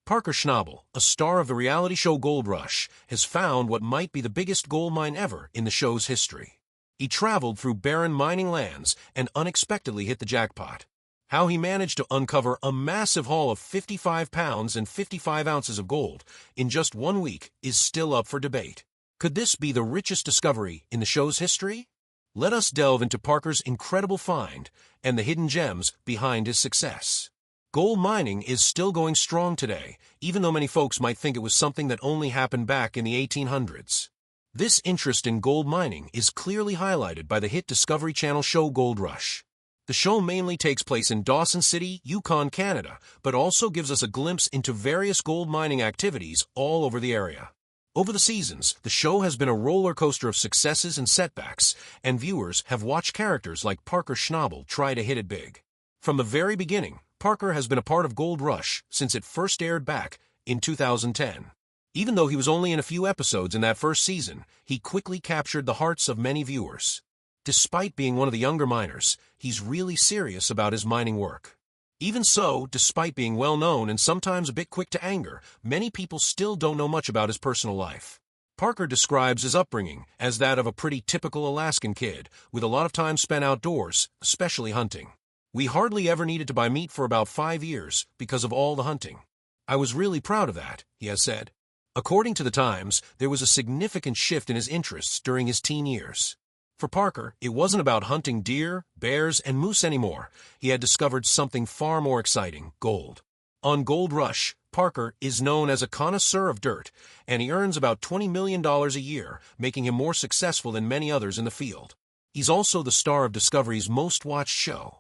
Parker Schnabel, a star of the reality show Gold Rush, has found what might be the biggest gold mine ever in the show's history. He traveled through barren mining lands and unexpectedly hit the jackpot. How he managed to uncover a massive haul of 55 pounds and 55 ounces of gold in just 1 week is still up for debate. Could this be the richest discovery in the show's history? Let us delve into Parker's incredible find and the hidden gems behind his success. Gold mining is still going strong today, even though many folks might think it was something that only happened back in the 1800s. This interest in gold mining is clearly highlighted by the hit Discovery Channel show Gold Rush. The show mainly takes place in Dawson City, Yukon, Canada, but also gives us a glimpse into various gold mining activities all over the area. Over the seasons, the show has been a roller coaster of successes and setbacks, and viewers have watched characters like Parker Schnabel try to hit it big. From the very beginning, Parker has been a part of Gold Rush since it first aired back in 2010. Even though he was only in a few episodes in that first season, he quickly captured the hearts of many viewers. Despite being one of the younger miners, he's really serious about his mining work. Even so, despite being well-known and sometimes a bit quick to anger, many people still don't know much about his personal life. Parker describes his upbringing as that of a pretty typical Alaskan kid, with a lot of time spent outdoors, especially hunting. We hardly ever needed to buy meat for about 5 years because of all the hunting. I was really proud of that, he has said. According to the Times, there was a significant shift in his interests during his teen years. For Parker, it wasn't about hunting deer, bears, and moose anymore. He had discovered something far more exciting: gold. On Gold Rush, Parker is known as a connoisseur of dirt, and he earns about $20 million a year, making him more successful than many others in the field. He's also the star of Discovery's most-watched show.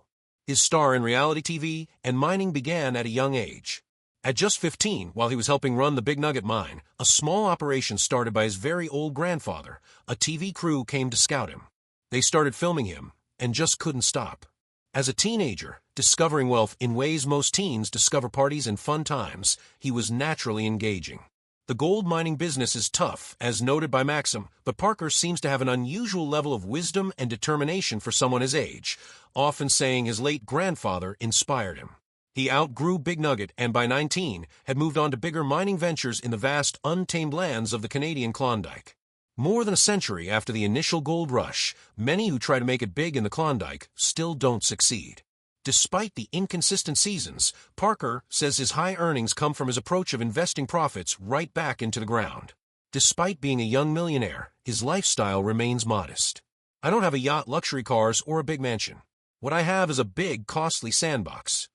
His star in reality TV and mining began at a young age. At just 15, while he was helping run the Big Nugget mine, a small operation started by his very old grandfather, a TV crew came to scout him. They started filming him, and just couldn't stop. As a teenager, discovering wealth in ways most teens discover parties and fun times, he was naturally engaging. The gold mining business is tough, as noted by Maxim, but Parker seems to have an unusual level of wisdom and determination for someone his age, often saying his late grandfather inspired him. He outgrew Big Nugget and by 19 had moved on to bigger mining ventures in the vast, untamed lands of the Canadian Klondike. More than a century after the initial gold rush, many who try to make it big in the Klondike still don't succeed. Despite the inconsistent seasons, Parker says his high earnings come from his approach of investing profits right back into the ground. Despite being a young millionaire, his lifestyle remains modest. I don't have a yacht, luxury cars, or a big mansion. What I have is a big, costly sandbox.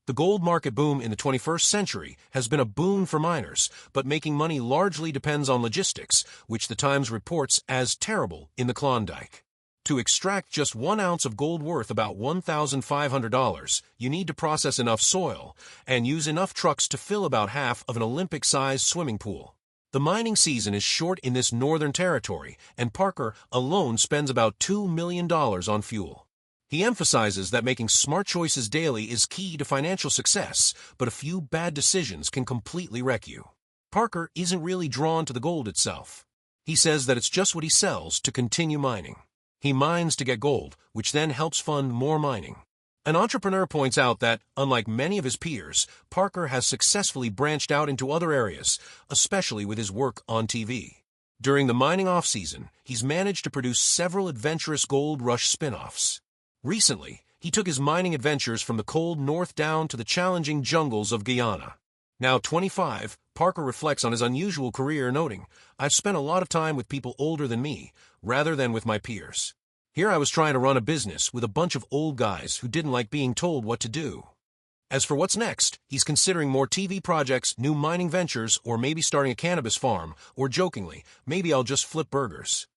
The gold market boom in the 21st century has been a boon for miners, but making money largely depends on logistics, which the Times reports as terrible in the Klondike. To extract just 1 ounce of gold worth about $1,500, you need to process enough soil and use enough trucks to fill about half of an Olympic-sized swimming pool. The mining season is short in this northern territory, and Parker alone spends about $2 million on fuel. He emphasizes that making smart choices daily is key to financial success, but a few bad decisions can completely wreck you. Parker isn't really drawn to the gold itself. He says that it's just what he sells to continue mining. He mines to get gold, which then helps fund more mining. An entrepreneur points out that, unlike many of his peers, Parker has successfully branched out into other areas, especially with his work on TV. During the mining off-season, he's managed to produce several adventurous Gold Rush spin-offs. Recently, he took his mining adventures from the cold north down to the challenging jungles of Guyana. Now 25, Parker reflects on his unusual career, noting, "I've spent a lot of time with people older than me, rather than with my peers. Here I was trying to run a business with a bunch of old guys who didn't like being told what to do." As for what's next, he's considering more TV projects, new mining ventures, or maybe starting a cannabis farm, or jokingly, maybe I'll just flip burgers.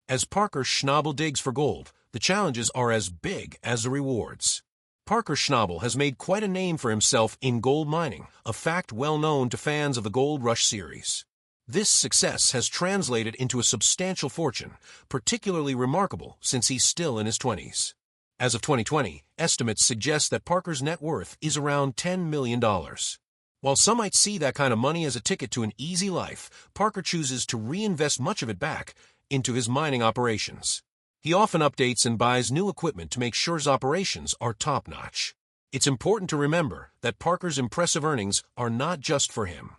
As Parker Schnabel digs for gold, the challenges are as big as the rewards. Parker Schnabel has made quite a name for himself in gold mining, a fact well known to fans of the Gold Rush series. This success has translated into a substantial fortune, particularly remarkable since he's still in his 20s. As of 2020, estimates suggest that Parker's net worth is around $10 million. While some might see that kind of money as a ticket to an easy life, Parker chooses to reinvest much of it back into his mining operations. He often updates and buys new equipment to make sure his operations are top-notch. It's important to remember that Parker's impressive earnings are not just for him.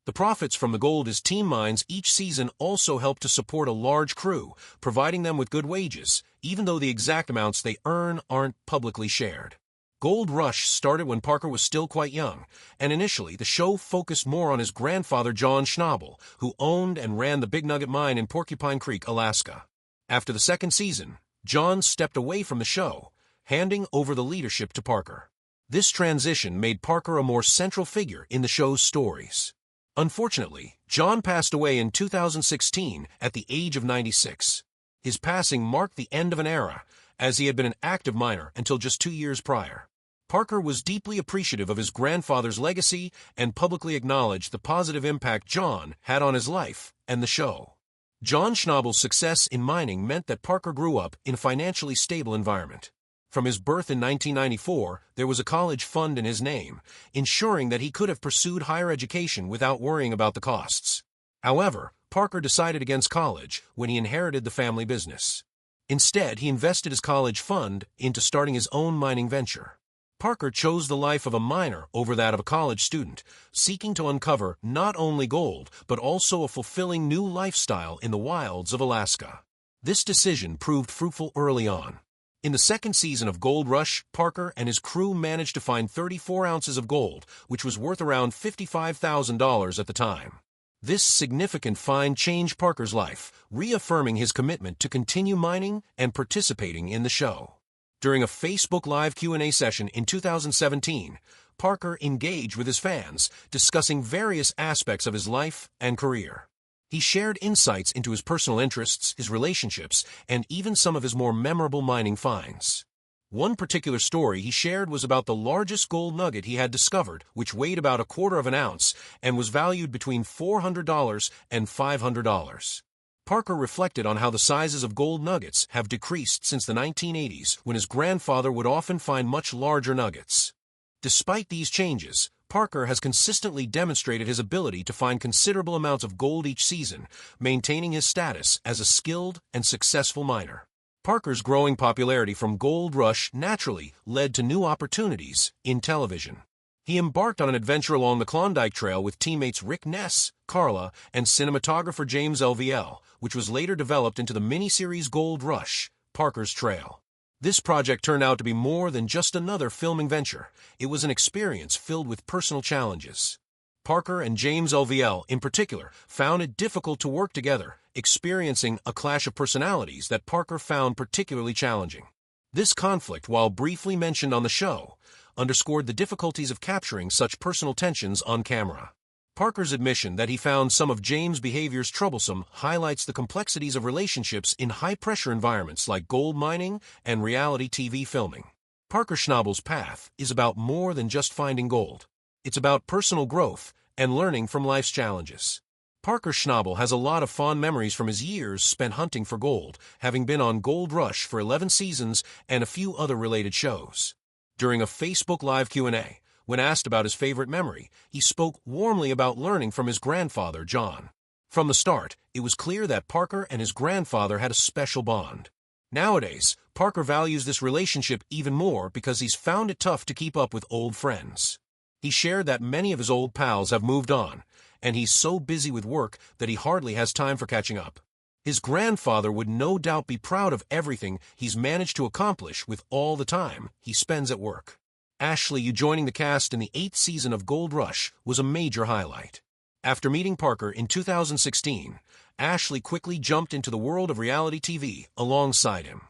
The profits from the gold his team mines each season also help to support a large crew, providing them with good wages, even though the exact amounts they earn aren't publicly shared. Gold Rush started when Parker was still quite young, and initially the show focused more on his grandfather John Schnabel, who owned and ran the Big Nugget Mine in Porcupine Creek, Alaska. After the second season, John stepped away from the show, handing over the leadership to Parker. This transition made Parker a more central figure in the show's stories. Unfortunately, John passed away in 2016 at the age of 96. His passing marked the end of an era, as he had been an active miner until just 2 years prior. Parker was deeply appreciative of his grandfather's legacy and publicly acknowledged the positive impact John had on his life and the show. John Schnabel's success in mining meant that Parker grew up in a financially stable environment. From his birth in 1994, there was a college fund in his name, ensuring that he could have pursued higher education without worrying about the costs. However, Parker decided against college when he inherited the family business. Instead, he invested his college fund into starting his own mining venture. Parker chose the life of a miner over that of a college student, seeking to uncover not only gold, but also a fulfilling new lifestyle in the wilds of Alaska. This decision proved fruitful early on. In the second season of Gold Rush, Parker and his crew managed to find 34 ounces of gold, which was worth around $55,000 at the time. This significant find changed Parker's life, reaffirming his commitment to continue mining and participating in the show. During a Facebook Live Q&A session in 2017, Parker engaged with his fans, discussing various aspects of his life and career. He shared insights into his personal interests, his relationships, and even some of his more memorable mining finds. One particular story he shared was about the largest gold nugget he had discovered, which weighed about 1/4 of an ounce and was valued between $400 and $500. Parker reflected on how the sizes of gold nuggets have decreased since the 1980s, when his grandfather would often find much larger nuggets. Despite these changes, Parker has consistently demonstrated his ability to find considerable amounts of gold each season, maintaining his status as a skilled and successful miner. Parker's growing popularity from Gold Rush naturally led to new opportunities in television. He embarked on an adventure along the Klondike Trail with teammates Rick Ness, Carla, and cinematographer James LVL, which was later developed into the miniseries Gold Rush, Parker's Trail. This project turned out to be more than just another filming venture. It was an experience filled with personal challenges. Parker and James LVL, in particular, found it difficult to work together, experiencing a clash of personalities that Parker found particularly challenging. This conflict, while briefly mentioned on the show, underscored the difficulties of capturing such personal tensions on camera. Parker's admission that he found some of James' behaviors troublesome highlights the complexities of relationships in high-pressure environments like gold mining and reality TV filming. Parker Schnabel's path is about more than just finding gold. It's about personal growth and learning from life's challenges. Parker Schnabel has a lot of fond memories from his years spent hunting for gold, having been on Gold Rush for 11 seasons and a few other related shows. During a Facebook Live Q&A, when asked about his favorite memory, he spoke warmly about learning from his grandfather, John. From the start, it was clear that Parker and his grandfather had a special bond. Nowadays, Parker values this relationship even more because he's found it tough to keep up with old friends. He shared that many of his old pals have moved on, and he's so busy with work that he hardly has time for catching up. His grandfather would no doubt be proud of everything he's managed to accomplish with all the time he spends at work. Ashley joining the cast in the 8th season of Gold Rush was a major highlight. After meeting Parker in 2016, Ashley quickly jumped into the world of reality TV alongside him.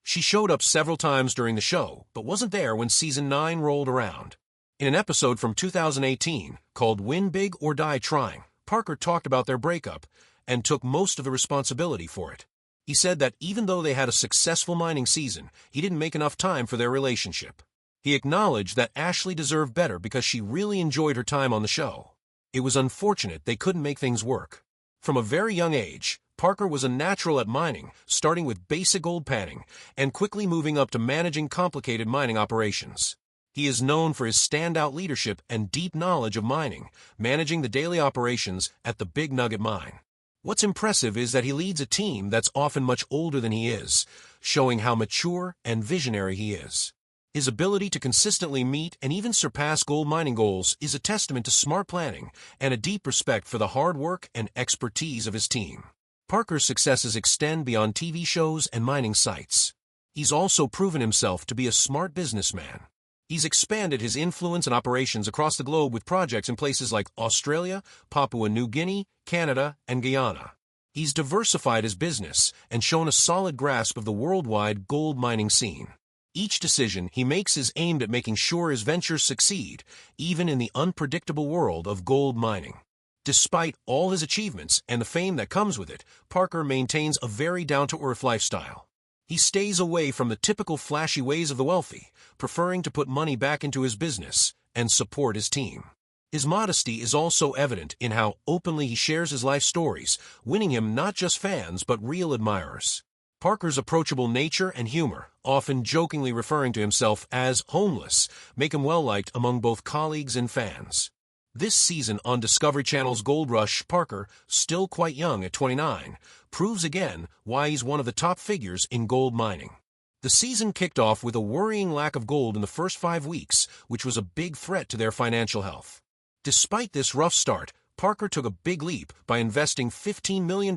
She showed up several times during the show, but wasn't there when Season 9 rolled around. In an episode from 2018 called Win Big or Die Trying, Parker talked about their breakup and took most of the responsibility for it. He said that even though they had a successful mining season, he didn't make enough time for their relationship. He acknowledged that Ashley deserved better because she really enjoyed her time on the show. It was unfortunate they couldn't make things work. From a very young age, Parker was a natural at mining, starting with basic gold panning and quickly moving up to managing complicated mining operations. He is known for his standout leadership and deep knowledge of mining, managing the daily operations at the Big Nugget Mine. What's impressive is that he leads a team that's often much older than he is, showing how mature and visionary he is. His ability to consistently meet and even surpass gold mining goals is a testament to smart planning and a deep respect for the hard work and expertise of his team. Parker's successes extend beyond TV shows and mining sites. He's also proven himself to be a smart businessman. He's expanded his influence and operations across the globe with projects in places like Australia, Papua New Guinea, Canada, and Guyana. He's diversified his business and shown a solid grasp of the worldwide gold mining scene. Each decision he makes is aimed at making sure his ventures succeed, even in the unpredictable world of gold mining. Despite all his achievements and the fame that comes with it, Parker maintains a very down-to-earth lifestyle. He stays away from the typical flashy ways of the wealthy, preferring to put money back into his business and support his team. His modesty is also evident in how openly he shares his life stories, winning him not just fans but real admirers. Parker's approachable nature and humor, often jokingly referring to himself as homeless, make him well-liked among both colleagues and fans. This season on Discovery Channel's Gold Rush, Parker, still quite young at 29, proves again why he's one of the top figures in gold mining. The season kicked off with a worrying lack of gold in the first 5 weeks, which was a big threat to their financial health. Despite this rough start, Parker took a big leap by investing $15 million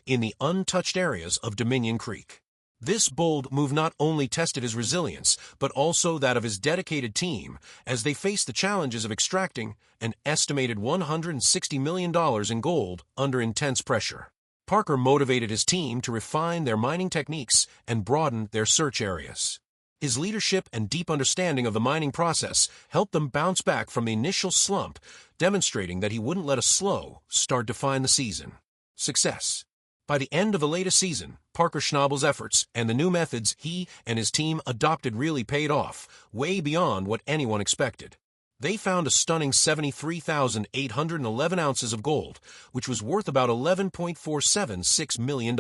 in the untouched areas of Dominion Creek. This bold move not only tested his resilience, but also that of his dedicated team as they faced the challenges of extracting an estimated $160 million in gold under intense pressure. Parker motivated his team to refine their mining techniques and broaden their search areas. His leadership and deep understanding of the mining process helped them bounce back from the initial slump, demonstrating that he wouldn't let a slow start define the season. Success. By the end of the latest season, Parker Schnabel's efforts and the new methods he and his team adopted really paid off, way beyond what anyone expected. They found a stunning 73,811 ounces of gold, which was worth about $11.476 million.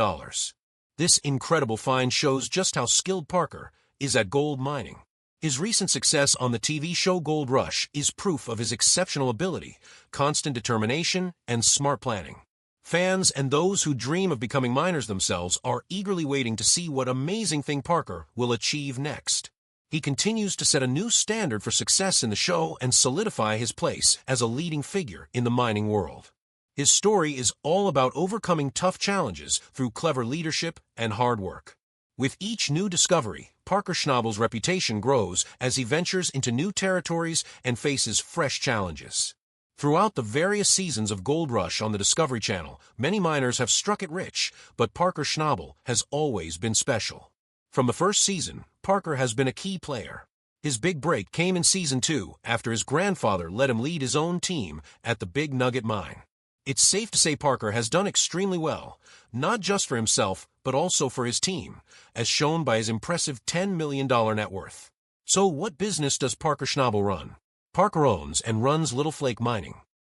This incredible find shows just how skilled Parker is at gold mining. His recent success on the TV show Gold Rush is proof of his exceptional ability, constant determination, and smart planning. Fans and those who dream of becoming miners themselves are eagerly waiting to see what amazing thing Parker will achieve next. He continues to set a new standard for success in the show and solidify his place as a leading figure in the mining world. His story is all about overcoming tough challenges through clever leadership and hard work. With each new discovery, Parker Schnabel's reputation grows as he ventures into new territories and faces fresh challenges. Throughout the various seasons of Gold Rush on the Discovery Channel, many miners have struck it rich, but Parker Schnabel has always been special. From the first season, Parker has been a key player. His big break came in Season 2 after his grandfather let him lead his own team at the Big Nugget Mine. It's safe to say Parker has done extremely well, not just for himself, but also for his team, as shown by his impressive $10 million net worth. So what business does Parker Schnabel run? Parker owns and runs Little Flake Mining.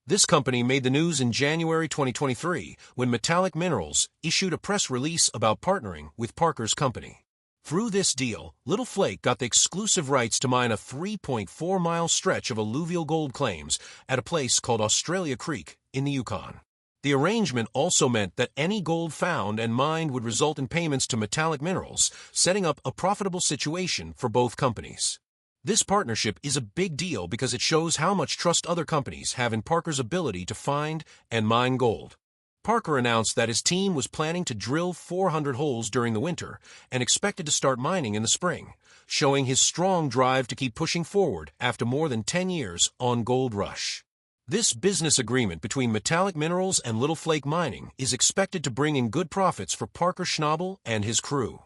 This company made the news in January 2023 when Metallic Minerals issued a press release about partnering with Parker's company. Through this deal, Little Flake got the exclusive rights to mine a 3.4-mile stretch of alluvial gold claims at a place called Australia Creek in the Yukon. The arrangement also meant that any gold found and mined would result in payments to Metallic Minerals, setting up a profitable situation for both companies. This partnership is a big deal because it shows how much trust other companies have in Parker's ability to find and mine gold. Parker announced that his team was planning to drill 400 holes during the winter and expected to start mining in the spring, showing his strong drive to keep pushing forward after more than 10 years on Gold Rush. This business agreement between Metallic Minerals and Little Flake Mining is expected to bring in good profits for Parker Schnabel and his crew.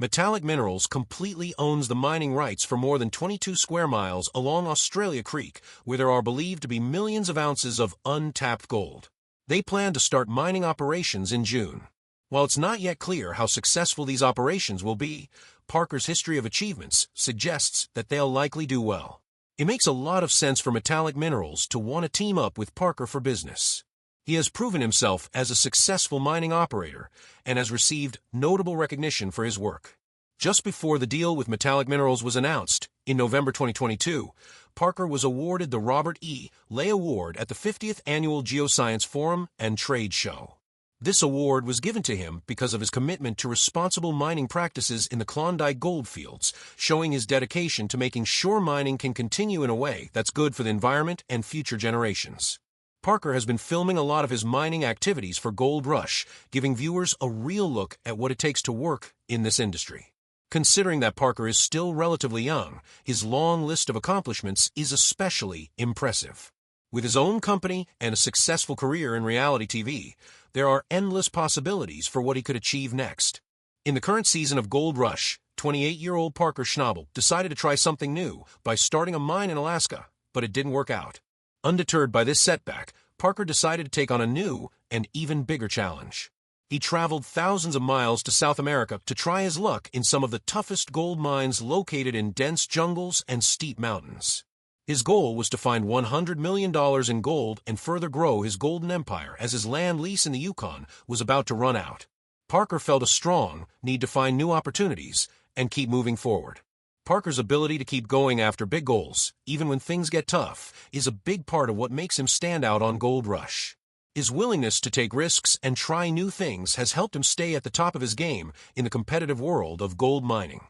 Metallic Minerals completely owns the mining rights for more than 22 square miles along Australia Creek, where there are believed to be millions of ounces of untapped gold. They plan to start mining operations in June. While it's not yet clear how successful these operations will be, Parker's history of achievements suggests that they'll likely do well. It makes a lot of sense for Metallic Minerals to want to team up with Parker for business. He has proven himself as a successful mining operator and has received notable recognition for his work. Just before the deal with Metallic Minerals was announced, in November 2022, Parker was awarded the Robert E. Lay Award at the 50th Annual Geoscience Forum and Trade Show. This award was given to him because of his commitment to responsible mining practices in the Klondike goldfields, showing his dedication to making sure mining can continue in a way that's good for the environment and future generations. Parker has been filming a lot of his mining activities for Gold Rush, giving viewers a real look at what it takes to work in this industry. Considering that Parker is still relatively young, his long list of accomplishments is especially impressive. With his own company and a successful career in reality TV, there are endless possibilities for what he could achieve next. In the current season of Gold Rush, 28-year-old Parker Schnabel decided to try something new by starting a mine in Alaska, but it didn't work out. Undeterred by this setback, Parker decided to take on a new and even bigger challenge. He traveled thousands of miles to South America to try his luck in some of the toughest gold mines located in dense jungles and steep mountains. His goal was to find $100 million in gold and further grow his golden empire as his land lease in the Yukon was about to run out. Parker felt a strong need to find new opportunities and keep moving forward. Parker's ability to keep going after big goals, even when things get tough, is a big part of what makes him stand out on Gold Rush. His willingness to take risks and try new things has helped him stay at the top of his game in the competitive world of gold mining.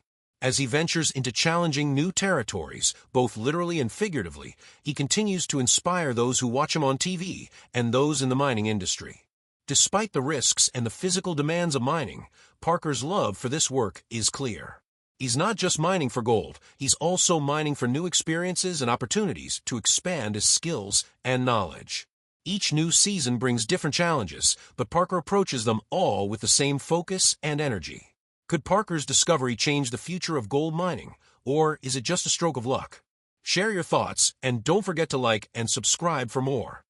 As he ventures into challenging new territories, both literally and figuratively, he continues to inspire those who watch him on TV and those in the mining industry. Despite the risks and the physical demands of mining, Parker's love for this work is clear. He's not just mining for gold, he's also mining for new experiences and opportunities to expand his skills and knowledge. Each new season brings different challenges, but Parker approaches them all with the same focus and energy. Could Parker's discovery change the future of gold mining, or is it just a stroke of luck? Share your thoughts, and don't forget to like and subscribe for more.